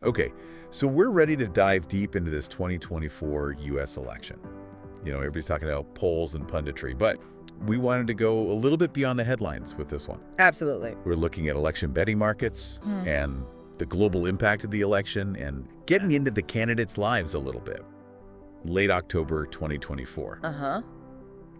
Okay, so we're ready to dive deep into this 2024 U.S. election. Everybody's talking about polls and punditry, but we wanted to go a little bit beyond the headlines with this one. Absolutely. We're looking at election betting markets and the global impact of the election and getting into the candidates' lives a little bit. Late October 2024. Uh-huh.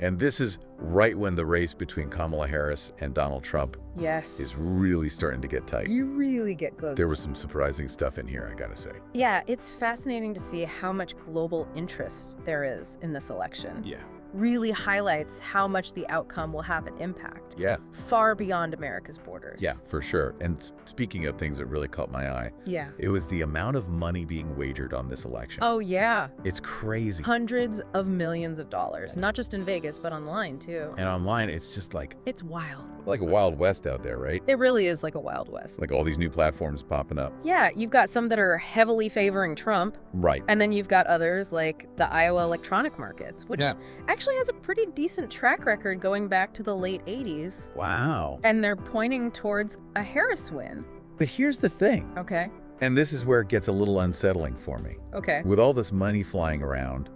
And this is right when the race between Kamala Harris and Donald Trump Yes. is really starting to get tight. You really get close. There was some surprising stuff in here, I gotta say. Yeah, it's fascinating to see how much global interest there is in this election. Yeah. Really highlights how much the outcome will have an impact. Yeah. Far beyond America's borders. Yeah, for sure. And speaking of things that really caught my eye, Yeah. it was the amount of money being wagered on this election. Oh, yeah. It's crazy. Hundreds of millions of dollars, not just in Vegas, but online, too. And online, it's just like It's wild. a Wild West out there, right? It really is like a Wild West. Like all these new platforms popping up. Yeah, you've got some that are heavily favoring Trump, Right. and then you've got others like the Iowa electronic markets, which actually has a pretty decent track record going back to the late 80s. Wow. And they're pointing towards a Harris win. But here's the thing, Okay. and this is where it gets a little unsettling for me. Okay. With all this money flying around,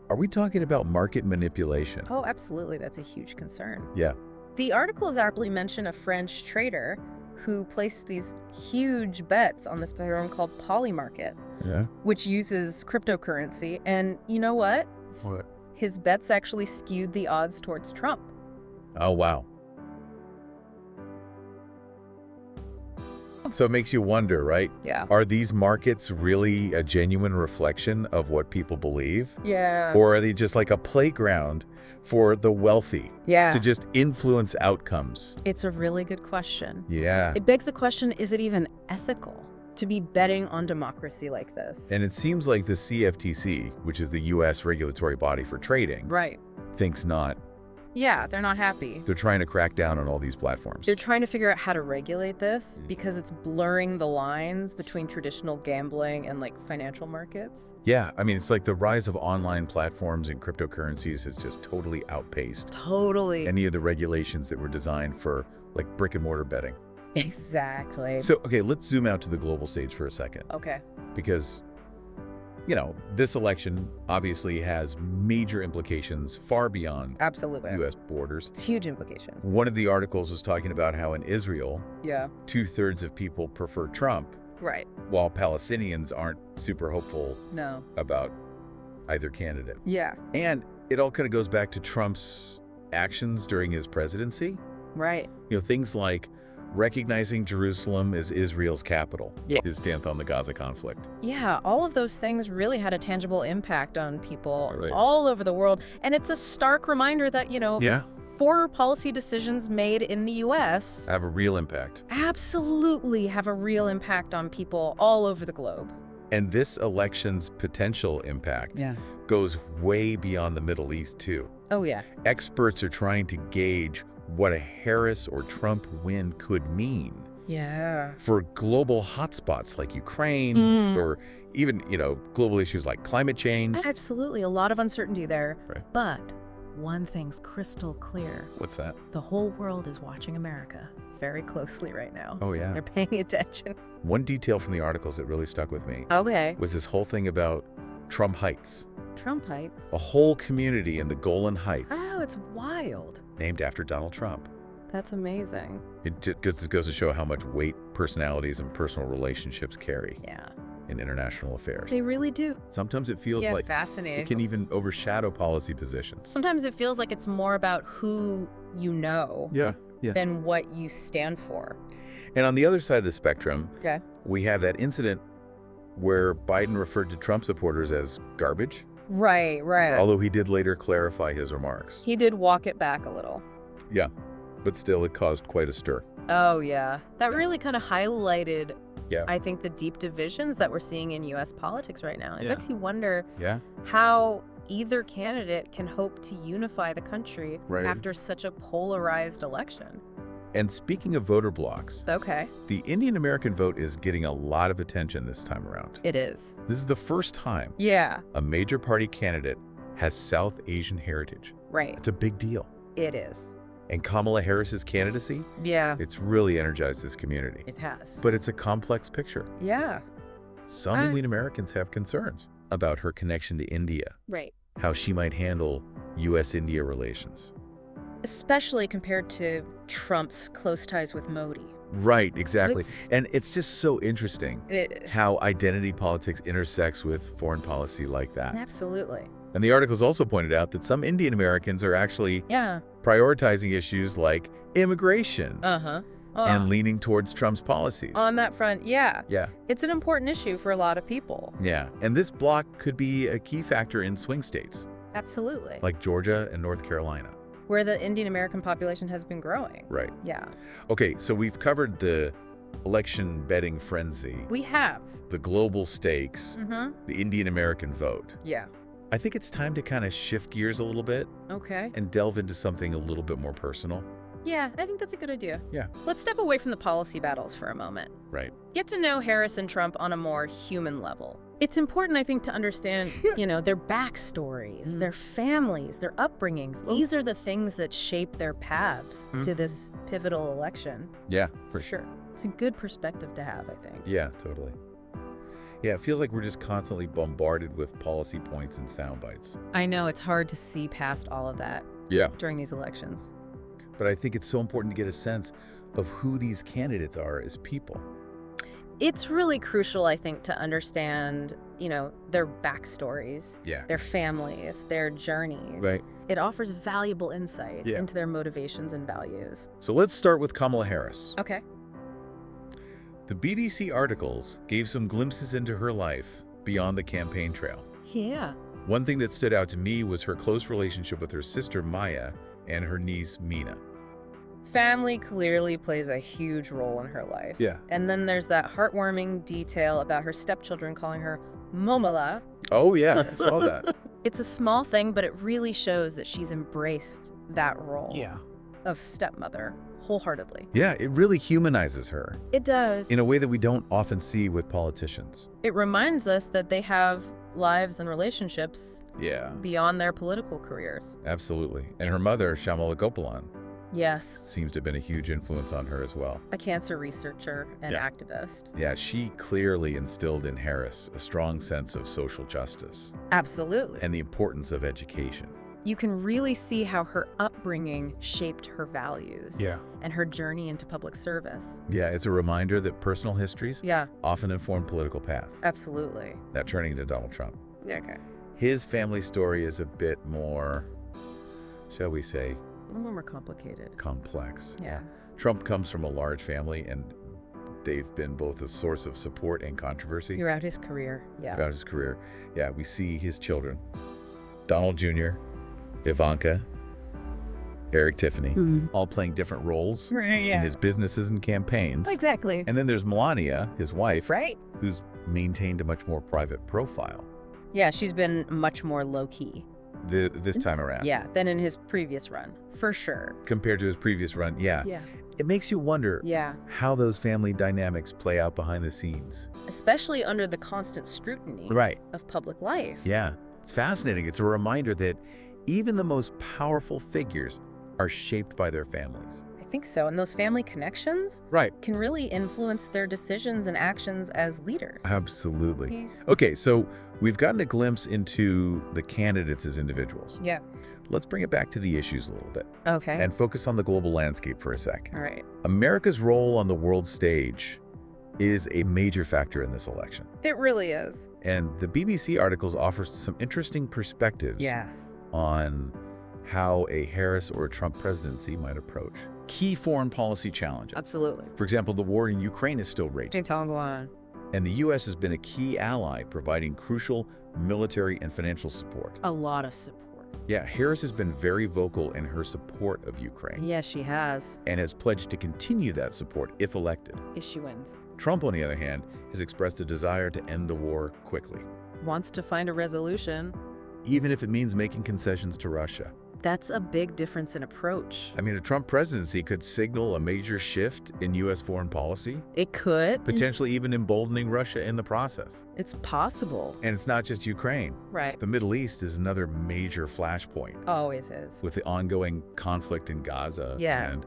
are we talking about market manipulation? Oh, absolutely. That's a huge concern. Yeah. The articles aptly mention a French trader who placed these huge bets on this program called Polymarket, Yeah. which uses cryptocurrency. And you know what? What? His bets actually skewed the odds towards Trump. Oh, wow. So it makes you wonder, right? Yeah. Are these markets really a genuine reflection of what people believe? Yeah. Or are they just like a playground for the wealthy Yeah. to just influence outcomes? It's a really good question. Yeah. It begs the question, is it even ethical to be betting on democracy like this? And it seems like the CFTC, which is the U.S. regulatory body for trading, Right. thinks not. Yeah, they're not happy. They're trying to crack down on all these platforms. They're trying to figure out how to regulate this because it's blurring the lines between traditional gambling and like financial markets. Yeah, I mean, it's like the rise of online platforms and cryptocurrencies has just totally outpaced Totally. any of the regulations that were designed for like brick and mortar betting. Exactly. So, okay, let's zoom out to the global stage for a second, Okay. because this election obviously has major implications far beyond Absolutely. U.S. borders. Huge implications. One of the articles was talking about how in Israel, Yeah. 2/3 of people prefer Trump, Right. while Palestinians aren't super hopeful No. about either candidate. Yeah. And it all kind of goes back to Trump's actions during his presidency. Right. Things like recognizing Jerusalem as Israel's capital, Yeah. his stance on the Gaza conflict. Yeah, all of those things really had a tangible impact on people Right. all over the world. And it's a stark reminder that, Yeah. for policy decisions made in the U.S. Have a real impact. absolutely have a real impact on people all over the globe. And this election's potential impact goes way beyond the Middle East, too. Oh, yeah. Experts are trying to gauge what a Harris or Trump win could mean Yeah. for global hotspots like Ukraine or even, global issues like climate change. Absolutely. A lot of uncertainty there. Right. But one thing's crystal clear. What's that? The whole world is watching America very closely right now. Oh, yeah. They're paying attention. One detail from the articles that really stuck with me Okay. was this whole thing about Trump Heights, Trump hype. a whole community in the Golan Heights Oh, it's wild. named after Donald Trump. That's amazing. It just goes to show how much weight personalities and personal relationships carry Yeah. in international affairs. They really do. Sometimes it feels like it fascinating. can even overshadow policy positions. Sometimes it feels like it's more about who you know Yeah. than what you stand for. And on the other side of the spectrum, Okay. we have that incident where Biden referred to Trump supporters as garbage, Right. although he did later clarify his remarks. He did walk it back a little. Yeah, but still it caused quite a stir. Oh, yeah. That really kind of highlighted, Yeah. I think, the deep divisions that we're seeing in U.S. politics right now. It Yeah. makes you wonder Yeah. how either candidate can hope to unify the country Right. after such a polarized election. And speaking of voter blocks, Okay. the Indian American vote is getting a lot of attention this time around. It is. This is the first time Yeah. a major party candidate has South Asian heritage. Right. It's a big deal. It is. And Kamala Harris's candidacy, Yeah. it's really energized this community. It has. But it's a complex picture. Yeah. some elite Americans have concerns about her connection to India, Right. how she might handle U.S.-India relations. Especially compared to Trump's close ties with Modi. Right, exactly. It's- And it's just so interesting how identity politics intersects with foreign policy like that. Absolutely. And the articles also pointed out that some Indian Americans are actually Yeah. prioritizing issues like immigration and leaning towards Trump's policies. On that front, yeah. Yeah. It's an important issue for a lot of people. Yeah. And this block could be a key factor in swing states Absolutely. like Georgia and North Carolina. Where the Indian American population has been growing. Right. Yeah. Okay, so we've covered the election betting frenzy, We have. the global stakes, the Indian American vote. Yeah. I think it's time to kind of shift gears a little bit Okay. and delve into something a little bit more personal. Yeah, I think that's a good idea. Yeah. Let's step away from the policy battles for a moment. Right. Get to know Harris and Trump on a more human level. It's important, I think, to understand, their backstories, their families, their upbringings. These are the things that shape their paths to this pivotal election. Yeah, For sure. It's a good perspective to have, I think. Yeah, totally. Yeah, it feels like we're just constantly bombarded with policy points and sound bites. I know it's hard to see past all of that Yeah. during these elections. But I think it's so important to get a sense of who these candidates are as people. It's really crucial, I think, to understand, their backstories, Yeah. their families, their journeys. Right. It offers valuable insight Yeah. into their motivations and values. So let's start with Kamala Harris. Okay. The BDC articles gave some glimpses into her life beyond the campaign trail. Yeah. One thing that stood out to me was her close relationship with her sister Maya and her niece Mina. Family clearly plays a huge role in her life. Yeah. And then there's that heartwarming detail about her stepchildren calling her Momala. Oh yeah, I saw that. It's a small thing, but it really shows that she's embraced that role of stepmother wholeheartedly. Yeah, it really humanizes her It does. in a way that we don't often see with politicians. It reminds us that they have lives and relationships Yeah, beyond their political careers. absolutely. And her mother, Shyamala Gopalan, Yes, seems to have been a huge influence on her as well. a cancer researcher and activist. Yeah, she clearly instilled in Harris a strong sense of social justice Absolutely. and the importance of education. You can really see how her upbringing shaped her values and her journey into public service. Yeah, it's a reminder that personal histories Yeah, often inform political paths. absolutely. Now turning to Donald Trump. Okay. His family story is a bit more, shall we say, A little more complicated. complex. Yeah. Trump comes from a large family, and they've been both a source of support and controversy Throughout his career. Yeah. throughout his career. Yeah, we see his children, Donald Jr., Ivanka, Eric Tiffany, all playing different roles in his businesses and campaigns. Exactly. And then there's Melania, his wife, Right? who's maintained a much more private profile Yeah, she's been much more low-key. this time around. Yeah, than in his previous run. For sure. Compared to his previous run, yeah. Yeah. It makes you wonder Yeah. how those family dynamics play out behind the scenes. Especially under the constant scrutiny Right. of public life. Yeah. It's fascinating. It's a reminder that even the most powerful figures are shaped by their families. I think so. And those family connections Right. can really influence their decisions and actions as leaders. Absolutely. Okay, so we've gotten a glimpse into the candidates as individuals. Yeah. Let's bring it back to the issues a little bit Okay. and focus on the global landscape for a sec. All right. America's role on the world stage is a major factor in this election. It really is. And the BBC articles offer some interesting perspectives on how a Harris or a Trump presidency might approach key foreign policy challenges. Absolutely. For example, the war in Ukraine is still raging, and the U.S. has been a key ally providing crucial military and financial support. A lot of support. Yeah, Harris has been very vocal in her support of Ukraine Yes, she has. and has pledged to continue that support if elected. If she wins. Trump, on the other hand, has expressed a desire to end the war quickly, Wants to find a resolution. even if it means making concessions to Russia. That's a big difference in approach. I mean, a Trump presidency could signal a major shift in U.S. foreign policy, It could. potentially even emboldening Russia in the process. It's possible. And it's not just Ukraine. Right. The Middle East is another major flashpoint Always is. with the ongoing conflict in Gaza Yeah. and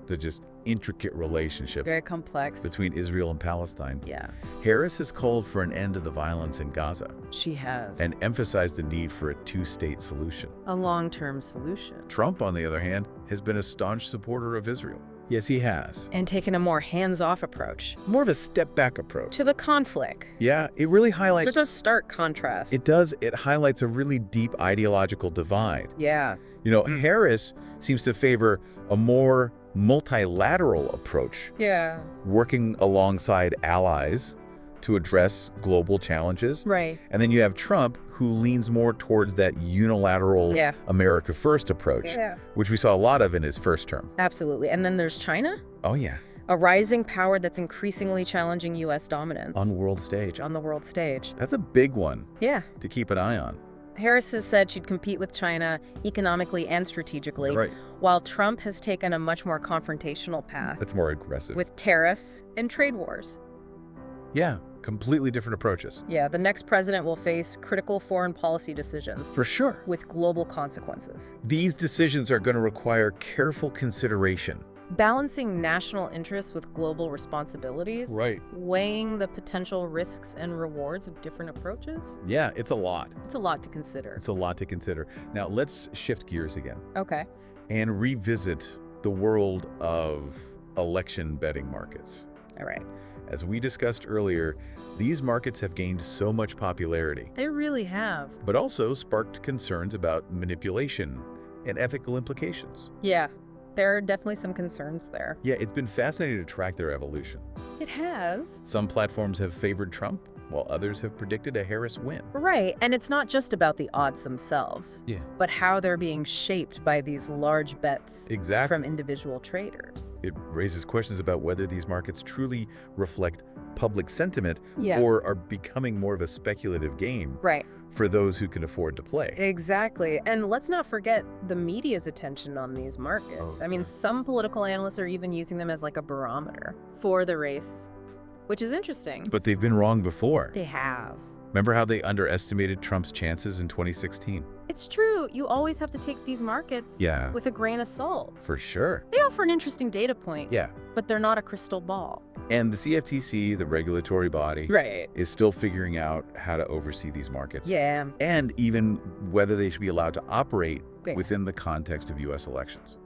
the just intricate relationship Very complex. between Israel and Palestine. Yeah, Harris has called for an end to the violence in Gaza she has. and emphasized the need for a two-state solution. A long-term solution. Trump, on the other hand, has been a staunch supporter of Israel. Yes, he has. And taken a more hands-off approach More of a step-back approach. to the conflict. Yeah, it really highlights... Such a stark contrast. It does. It highlights a really deep ideological divide. Yeah. You know, Harris seems to favor a more multilateral approach, Yeah. working alongside allies to address global challenges. Right. And then you have Trump, who leans more towards that unilateral Yeah. America First approach, Yeah. which we saw a lot of in his first term. Absolutely. And then there's China, Oh, yeah. a rising power that's increasingly challenging U.S. dominance On the world stage. on the world stage. That's a big one Yeah. to keep an eye on. Harris has said she'd compete with China economically and strategically, Right. while Trump has taken a much more confrontational path That's more aggressive. with tariffs and trade wars. Yeah, completely different approaches. Yeah, the next president will face critical foreign policy decisions For sure. with global consequences. These decisions are going to require careful consideration. Balancing national interests with global responsibilities, Right. weighing the potential risks and rewards of different approaches. Yeah, it's a lot. It's a lot to consider. It's a lot to consider. Now, let's shift gears again Okay. and revisit the world of election betting markets. All right. As we discussed earlier, these markets have gained so much popularity, They really have. but also sparked concerns about manipulation and ethical implications. Yeah, there are definitely some concerns there. Yeah, it's been fascinating to track their evolution. It has. Some platforms have favored Trump, while others have predicted a Harris win. Right, and it's not just about the odds themselves, Yeah. but how they're being shaped by these large bets Exactly. from individual traders. It raises questions about whether these markets truly reflect public sentiment Yeah. or are becoming more of a speculative game Right. for those who can afford to play. Exactly. And let's not forget the media's attention on these markets. Oh, I mean, yeah. some political analysts are even using them as like a barometer for the race, which is interesting. But they've been wrong before. They have. Remember how they underestimated Trump's chances in 2016? It's true. You always have to take these markets Yeah. with a grain of salt. For sure. They offer an interesting data point, Yeah. but they're not a crystal ball. And the CFTC, the regulatory body, Right. is still figuring out how to oversee these markets. Yeah. And even whether they should be allowed to operate Okay. within the context of U.S. elections.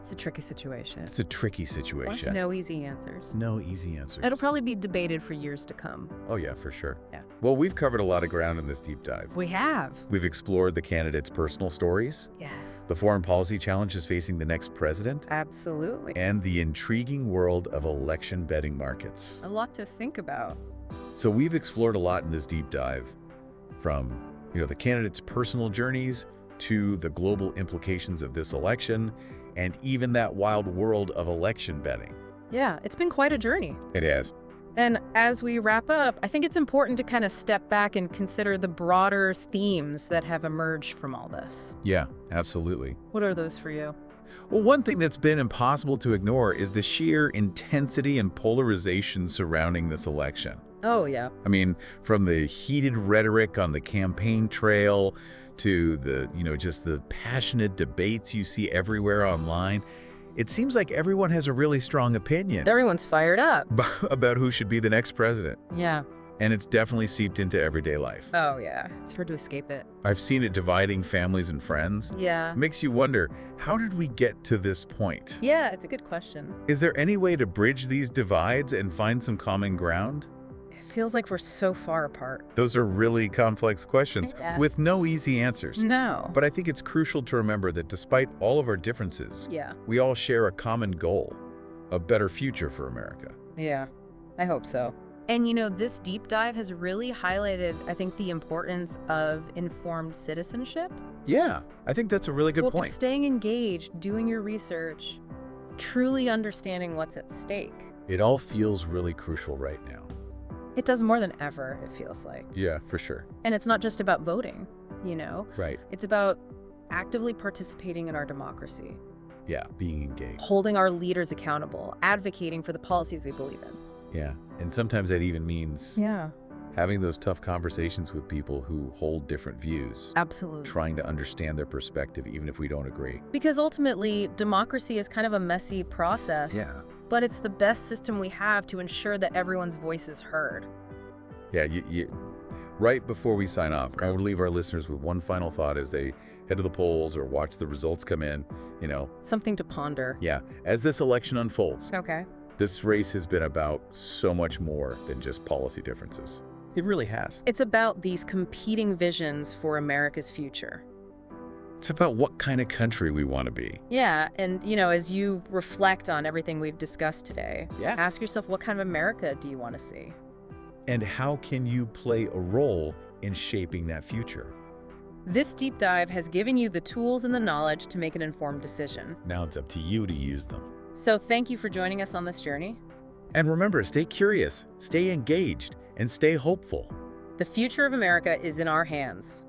It's a tricky situation. It's a tricky situation. No easy answers. No easy answers. It'll probably be debated for years to come. Oh, yeah, for sure. Yeah. Well, we've covered a lot of ground in this deep dive. We have. We've explored the candidates' personal stories, Yes. the foreign policy challenges facing the next president, Absolutely. and the intriguing world of election betting markets. A lot to think about. So we've explored a lot in this deep dive, from, the candidates' personal journeys to the global implications of this election, and even that wild world of election betting. Yeah, it's been quite a journey. It has. And as we wrap up, I think it's important to kind of step back and consider the broader themes that have emerged from all this. Yeah, absolutely. What are those for you? Well, one thing that's been impossible to ignore is the sheer intensity and polarization surrounding this election. Oh, yeah. I mean, from the heated rhetoric on the campaign trail to the, just the passionate debates you see everywhere online, it seems like everyone has a really strong opinion Everyone's fired up. about who should be the next president. Yeah. And it's definitely seeped into everyday life. Oh, yeah. It's hard to escape it. I've seen it dividing families and friends. Yeah. It makes you wonder, how did we get to this point? Yeah, it's a good question. Is there any way to bridge these divides and find some common ground? It feels like we're so far apart. Those are really complex questions Yeah. with no easy answers. No. But I think it's crucial to remember that despite all of our differences, Yeah. we all share a common goal, a better future for America. Yeah. I hope so. And this deep dive has really highlighted, I think, the importance of informed citizenship. Yeah, I think that's a really good point. Just staying engaged, doing your research, truly understanding what's at stake. It all feels really crucial right now. It does more than ever, it feels like. Yeah, for sure. And it's not just about voting, Right. It's about actively participating in our democracy, Yeah, being engaged. holding our leaders accountable, advocating for the policies we believe in. Yeah, and sometimes that even means Yeah, having those tough conversations with people who hold different views, absolutely. trying to understand their perspective even if we don't agree. Because ultimately, democracy is kind of a messy process. Yeah. but it's the best system we have to ensure that everyone's voice is heard. Yeah, right before we sign off, I would leave our listeners with one final thought as they head to the polls or watch the results come in, Something to ponder. Yeah, as this election unfolds, Okay. this race has been about so much more than just policy differences. It really has. It's about these competing visions for America's future. It's about what kind of country we want to be. Yeah, and as you reflect on everything we've discussed today, ask yourself, what kind of America do you want to see? And how can you play a role in shaping that future? This deep dive has given you the tools and the knowledge to make an informed decision. Now it's up to you to use them. So thank you for joining us on this journey. And remember, stay curious, stay engaged, and stay hopeful. The future of America is in our hands.